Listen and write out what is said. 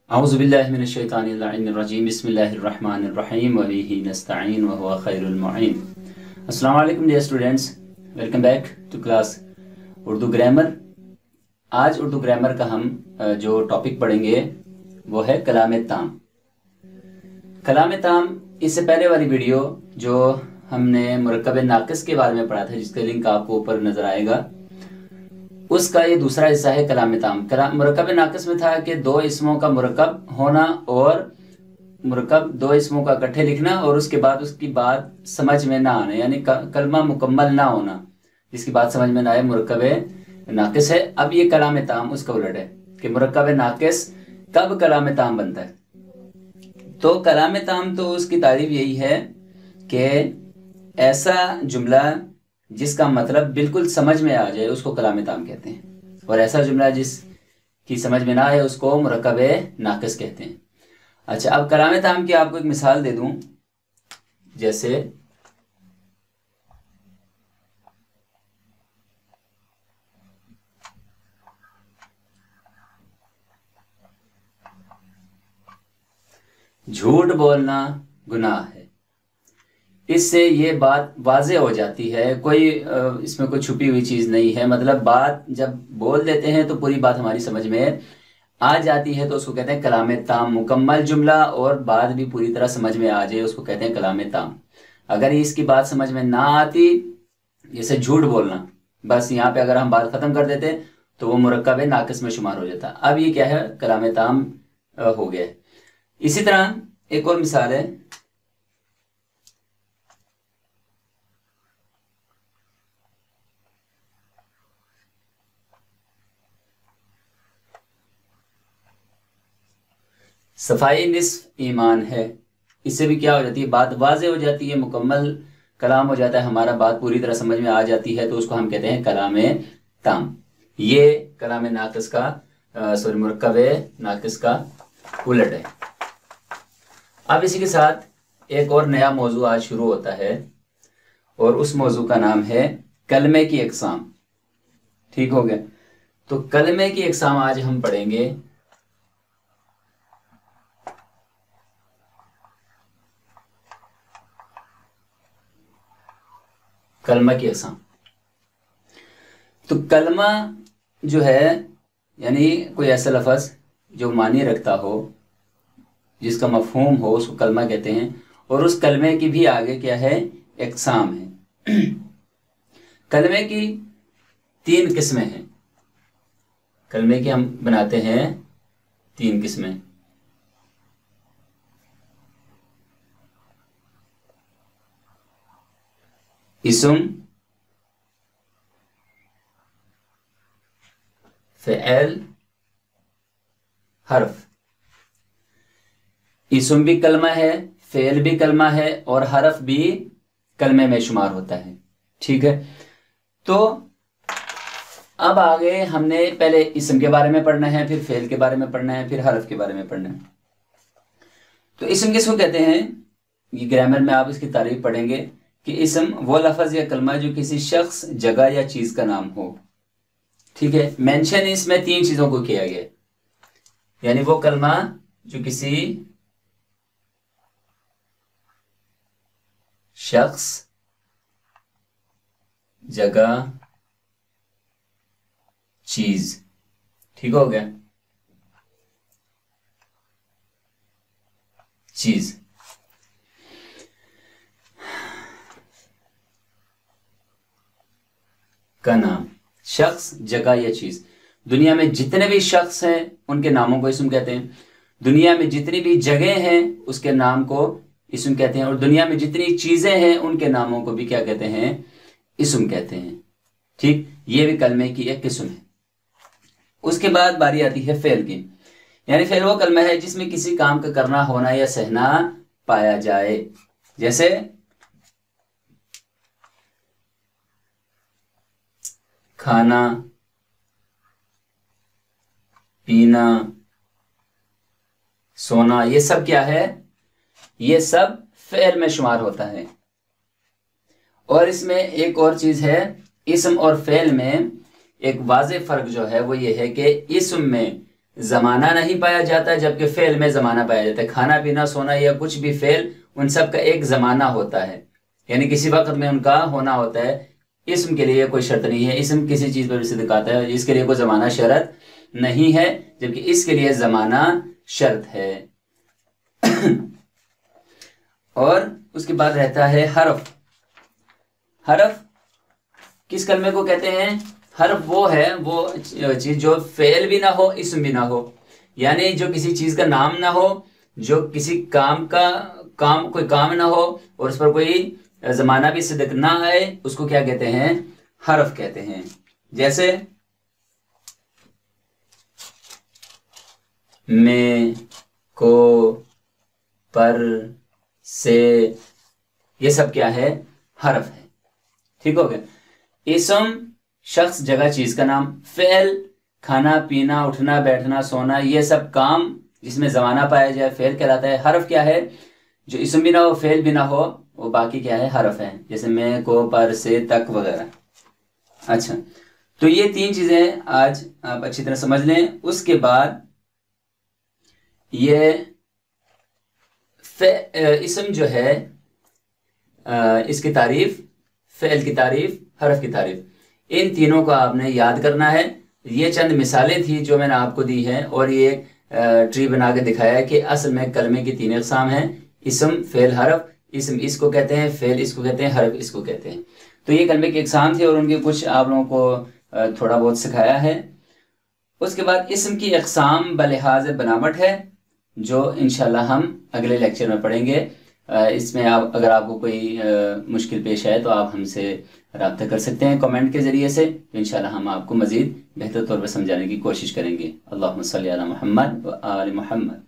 औज़ुबिल्लाहिमिनश्शैतानिर्रजीम बिस्मिल्लाहिर्रहमानिर्रहीम व बिही नस्तईन व हुवा खैरुल मुईन। अस्सलाम वालेकुम dear students, welcome back to class Urdu grammar. आज उर्दू ग्रामर का हम जो टॉपिक पढ़ेंगे वो है कलाम ताम। कलाम ताम, इससे पहले वाली वीडियो जो हमने मुरक्कब नाक़िस के बारे में पढ़ा था, जिसका लिंक आपको ऊपर नजर आएगा, उसका ये दूसरा हिस्सा है कलाम ताम। मुरक्कब नाक़िस में था कि दो इसमों का मुरक्कब होना और मुरक्कब दो इसमों का इकट्ठे लिखना और उसके बाद उसकी बात समझ में ना आना, यानी कलमा मुकम्मल ना होना, जिसकी बात समझ में ना आए, मुरक्कब नाक़िस है। अब ये कलाम ताम उसका उलट है कि मुरक्कब नाक़िस कब कलाम ताम बनता है। तो कलाम ताम तो उसकी तारीफ यही है कि ऐसा जुमला जिसका मतलब बिल्कुल समझ में आ जाए उसको कलाम ताम कहते हैं, और ऐसा जुमला जिसकी समझ में ना आए उसको मुरक्कब नाक़िस कहते हैं। अच्छा, अब कलाम ताम की आपको एक मिसाल दे दूं। जैसे झूठ बोलना गुनाह है, इससे ये बात वाज़े हो जाती है, कोई इसमें कोई छुपी हुई चीज़ नहीं है। मतलब बात जब बोल देते हैं तो पूरी बात हमारी समझ में आ जाती है, तो उसको कहते हैं कलाम ताम। मुकम्मल जुमला और बात भी पूरी तरह समझ में आ जाए उसको कहते हैं कलाम ताम। अगर इसकी बात समझ में ना आती, जैसे झूठ बोलना, बस यहाँ पे अगर हम बात ख़त्म कर देते तो वो मुरक्कब नाक़िस में शुमार हो जाता। अब ये क्या है, कलाम ताम हो गया है। इसी तरह एक और मिसाल है, सफाई निस्फ ईमान है। इससे भी क्या हो जाती है, बात वाज़े हो जाती है, मुकम्मल कलाम हो जाता है हमारा, बात पूरी तरह समझ में आ जाती है, तो उसको हम कहते हैं कलाम ताम। ये कलाम नाक़िस का मुरक्कब नाक़िस का उलट है। अब इसी के साथ एक और नया मौजू आज शुरू होता है, और उस मौजू का नाम है कलमे की अक़साम। ठीक हो गया, तो कलमे की अक़साम आज हम पढ़ेंगे। कलमा की अक़साम, तो कलमा जो है यानी कोई ऐसा लफ्ज़ जो मानी रखता हो, जिसका मफहूम हो, उसको कलमा कहते हैं। और उस कलमे की भी आगे क्या है, अक़साम है। कलमे की 3 किस्में हैं। कलमे की हम बनाते हैं 3 किस्में। इस्म, फ़िअल, हर्फ। इस्म भी कलमा है, फ़िअल भी कलमा है, और हर्फ भी कलमे में शुमार होता है। ठीक है, तो अब आगे हमने पहले इस्म के बारे में पढ़ना है, फिर फ़िअल के बारे में पढ़ना है, फिर हर्फ के बारे में पढ़ना है। तो इस्म किसको कहते हैं, ये ग्रामर में आप इसकी तारीफ पढ़ेंगे कि इस्म वो लफ्ज़ या कलमा जो किसी शख्स, जगह या चीज़ का नाम हो। ठीक है, मेंशन इसमें 3 चीज़ों को किया गया, यानी वो कलमा जो किसी शख्स, जगह, चीज। ठीक हो गया, चीज। का नाम, शख्स, जगह या चीज। दुनिया में जितने भी शख्स हैं उनके नामों को इस्म कहते हैं। दुनिया में जितनी भी जगह हैं उसके नाम को इस्म कहते हैं, और दुनिया में जितनी चीजें हैं उनके नामों को भी क्या कहते हैं, इस्म कहते हैं। ठीक, ये भी कलमे की एक किस्म है। उसके बाद बारी आती है फ़िअल की, यानी फ़िअल वो कलमा है जिसमें किसी काम का करना, होना या सहना पाया जाए। जैसे खाना, पीना, सोना, ये सब क्या है, ये सब फ़िअल में शुमार होता है। और इसमें एक और चीज है, इस्म और फ़िअल में एक वाज़ेह फ़र्क जो है वो ये है कि इस्म में जमाना नहीं पाया जाता, जबकि फेल में जमाना पाया जाता है। खाना पीना सोना या कुछ भी फेल, उन सब का एक जमाना होता है, यानी किसी वक्त में उनका होना होता है। इस्म के लिए कोई शर्त नहीं है, इस्म किसी चीज पर भी सिद्ध करता है, इसके लिए कोई जमाना शर्त नहीं है, जबकि इसके लिए जमाना शर्त है। और उसके बाद रहता है हरफ। हरफ किस कलमे को कहते हैं? हरफ वो है, वो चीज जो फेल भी ना हो, इस्म भी ना हो, यानी जो किसी चीज का नाम ना हो, जो किसी काम का कोई काम ना हो और उस पर कोई जमाना भी सिद्ध ना आए, उसको क्या कहते हैं? हरफ कहते हैं। जैसे में, को, पर, से, ये सब क्या है? हरफ है। ठीक हो गया। इस्म शख्स, जगह, चीज का नाम। फेल खाना पीना उठना बैठना सोना, ये सब काम जिसमें जमाना पाया जाए फेल कहलाता है। हरफ क्या है? जो इस्म भी ना हो फेल भी ना हो, वो बाकी क्या है? हरफ है। जैसे में, को, पर, से, तक वगैरह। अच्छा, तो ये 3 चीजें आज आप अच्छी तरह समझ लें। उसके बाद ये इस्म जो है, इसकी तारीफ, फेल की तारीफ, हरफ की तारीफ, इन तीनों को आपने याद करना है। ये चंद मिसालें थी जो मैंने आपको दी हैं, और ये ट्री बना के दिखाया है कि असल में कलमे की 3 अक़साम हैं: इस्म, फेल, हरफ। इस्म इसको कहते हैं, फेल इसको कहते हैं, हरफ इसको कहते हैं। तो ये कलमे के अक़साम थे और उनके कुछ आप लोगों को थोड़ा बहुत सिखाया है। उसके बाद इस्म की अक़साम बलिहाज बनावट है, जो इंशाल्लाह हम अगले लेक्चर में पढ़ेंगे। इसमें आप अगर आपको कोई मुश्किल पेश आए तो आप हमसे रब्ता कर सकते हैं कमेंट के ज़रिए से। तो इंशाल्लाह हम आपको मज़ीद बेहतर तौर पर समझाने की कोशिश करेंगे। अल्लाहुम्मा सल्ली अला मुहम्मद व आलि मुहम्मद।